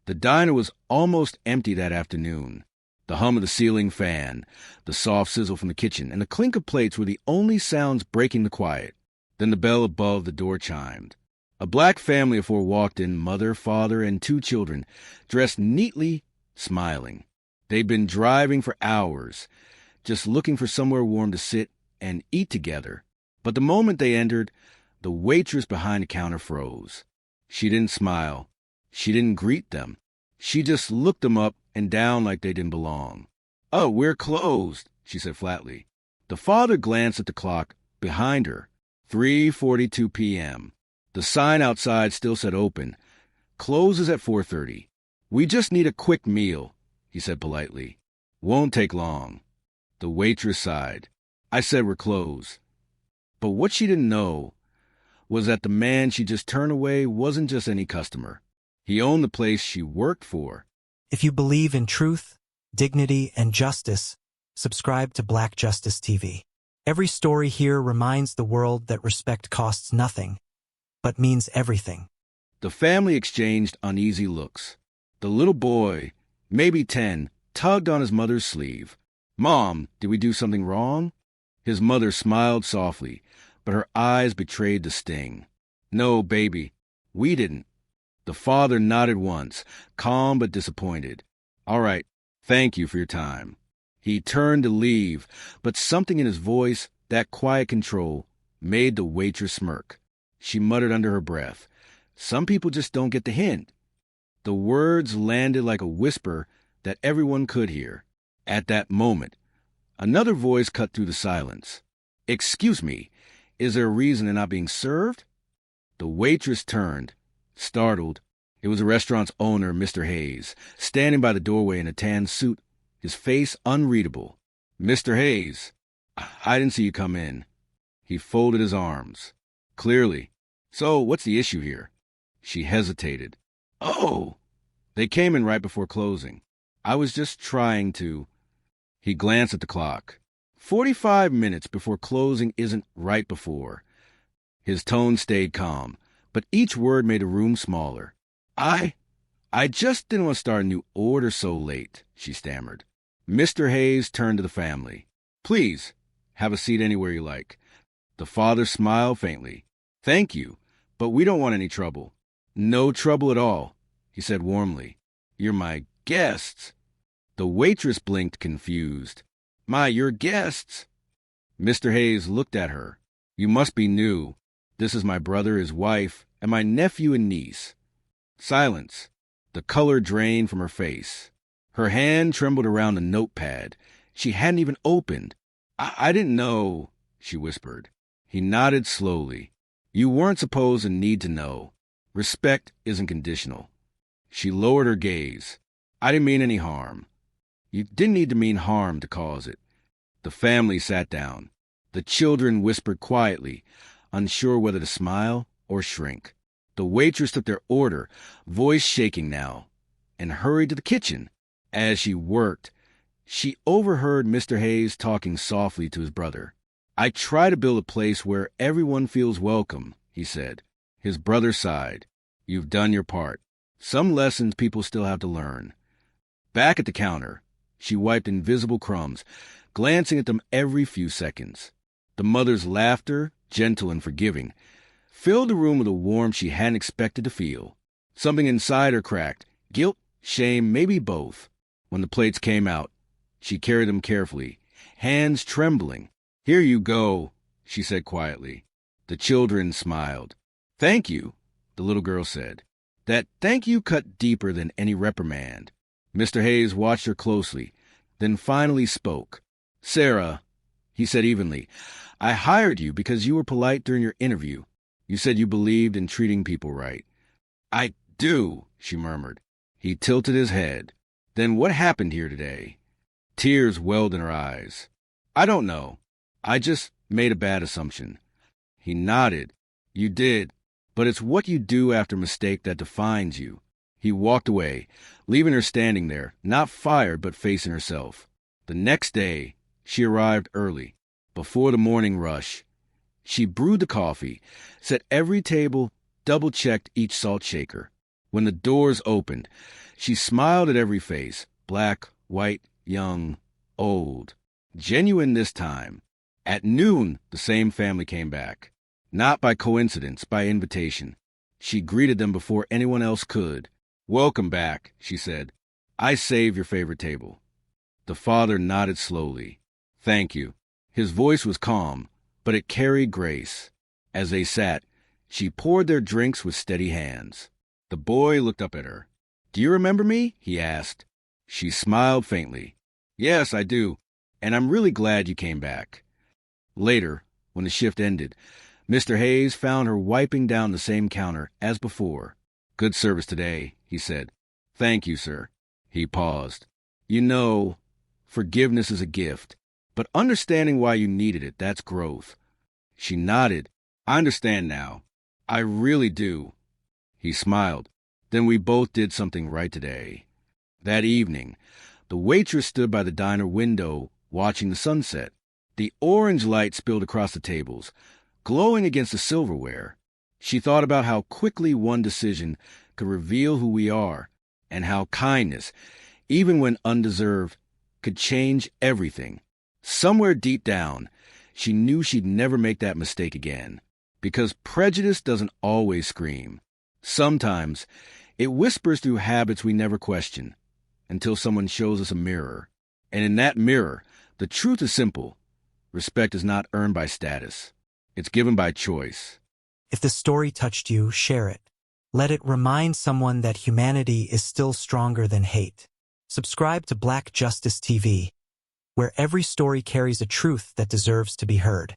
The diner was almost empty that afternoon. The hum of the ceiling fan, the soft sizzle from the kitchen, and the clink of plates were the only sounds breaking the quiet. Then the bell above the door chimed. A black family of four walked in, mother, father, and two children, dressed neatly, smiling. They'd been driving for hours, just looking for somewhere warm to sit and eat together. But the moment they entered, the waitress behind the counter froze. She didn't smile. She didn't greet them. She just looked them up and down like they didn't belong. "Oh, we're closed," she said flatly. The father glanced at the clock behind her. 3:42 p.m. The sign outside still said open. "Closes at 4:30. We just need a quick meal," he said politely. "Won't take long." The waitress sighed. "I said we're closed." But what she didn't know was that the man she just turned away wasn't just any customer. He owned the place she worked for. If you believe in truth, dignity, and justice, subscribe to Black Justice TV. Every story here reminds the world that respect costs nothing, but means everything. The family exchanged uneasy looks. The little boy, maybe 10, tugged on his mother's sleeve. "Mom, did we do something wrong?" His mother smiled softly, but her eyes betrayed the sting. "No, baby, we didn't." The father nodded once, calm but disappointed. "All right, thank you for your time." He turned to leave, but something in his voice, that quiet control, made the waitress smirk. She muttered under her breath, "Some people just don't get the hint." The words landed like a whisper that everyone could hear. At that moment, another voice cut through the silence. "Excuse me, is there a reason they're not being served?" The waitress turned, startled. It was the restaurant's owner, Mr. Hayes, standing by the doorway in a tan suit, his face unreadable. "Mr. Hayes, I didn't see you come in." He folded his arms. "Clearly. So what's the issue here?" She hesitated. "Oh, they came in right before closing. I was just trying to..." He glanced at the clock. 45 minutes before closing isn't right before. His tone stayed calm, but each word made the room smaller. I just didn't want to start a new order so late," she stammered. Mr. Hayes turned to the family. "Please, have a seat anywhere you like." The father smiled faintly. "Thank you, but we don't want any trouble." "No trouble at all," he said warmly. "You're my guests." The waitress blinked, confused. Your guests?" Mr. Hayes looked at her. "You must be new. This is my brother, his wife, and my nephew and niece." Silence. The color drained from her face. Her hand trembled around the notepad. She hadn't even opened. I didn't know," she whispered. He nodded slowly. "You weren't supposed to need to know. Respect isn't conditional." She lowered her gaze. "I didn't mean any harm." "You didn't need to mean harm to cause it." The family sat down. The children whispered quietly, unsure whether to smile or shrink. The waitress took their order, voice shaking now, and hurried to the kitchen. As she worked, she overheard Mr. Hayes talking softly to his brother. "I try to build a place where everyone feels welcome," he said. His brother sighed. "You've done your part. Some lessons people still have to learn." Back at the counter, she wiped invisible crumbs, glancing at them every few seconds. The mother's laughter, gentle and forgiving, filled the room with a warmth she hadn't expected to feel. Something inside her cracked. Guilt, shame, maybe both. When the plates came out, she carried them carefully, hands trembling. "Here you go," she said quietly. The children smiled. "Thank you," the little girl said. That thank you cut deeper than any reprimand. Mr. Hayes watched her closely, then finally spoke. "Sarah," he said evenly, "I hired you because you were polite during your interview. You said you believed in treating people right." "I do," she murmured. He tilted his head. "Then what happened here today?" Tears welled in her eyes. "I don't know. I just made a bad assumption." He nodded. "You did, but it's what you do after a mistake that defines you." He walked away, leaving her standing there, not fired but facing herself. The next day, she arrived early, before the morning rush. She brewed the coffee, set every table, double-checked each salt shaker. When the doors opened, she smiled at every face, black, white, young, old. Genuine this time. At noon, the same family came back. Not by coincidence, by invitation. She greeted them before anyone else could. "Welcome back," she said. "I saved your favorite table." The father nodded slowly. "Thank you." His voice was calm, but it carried grace. As they sat, she poured their drinks with steady hands. The boy looked up at her. "Do you remember me?" he asked. She smiled faintly. "Yes, I do, and I'm really glad you came back." Later, when the shift ended, Mr. Hayes found her wiping down the same counter as before. "Good service today," he said. "Thank you, sir." He paused. "You know, forgiveness is a gift, but understanding why you needed it, that's growth." She nodded. "I understand now. I really do." He smiled. "Then we both did something right today." That evening, the waitress stood by the diner window watching the sunset. The orange light spilled across the tables, glowing against the silverware. She thought about how quickly one decision could reveal who we are, and how kindness, even when undeserved, could change everything. Somewhere deep down, she knew she'd never make that mistake again, because prejudice doesn't always scream. Sometimes it whispers through habits we never question, until someone shows us a mirror. And in that mirror, the truth is simple. Respect is not earned by status. It's given by choice. If the story touched you, share it. Let it remind someone that humanity is still stronger than hate. Subscribe to Black Justice TV, where every story carries a truth that deserves to be heard.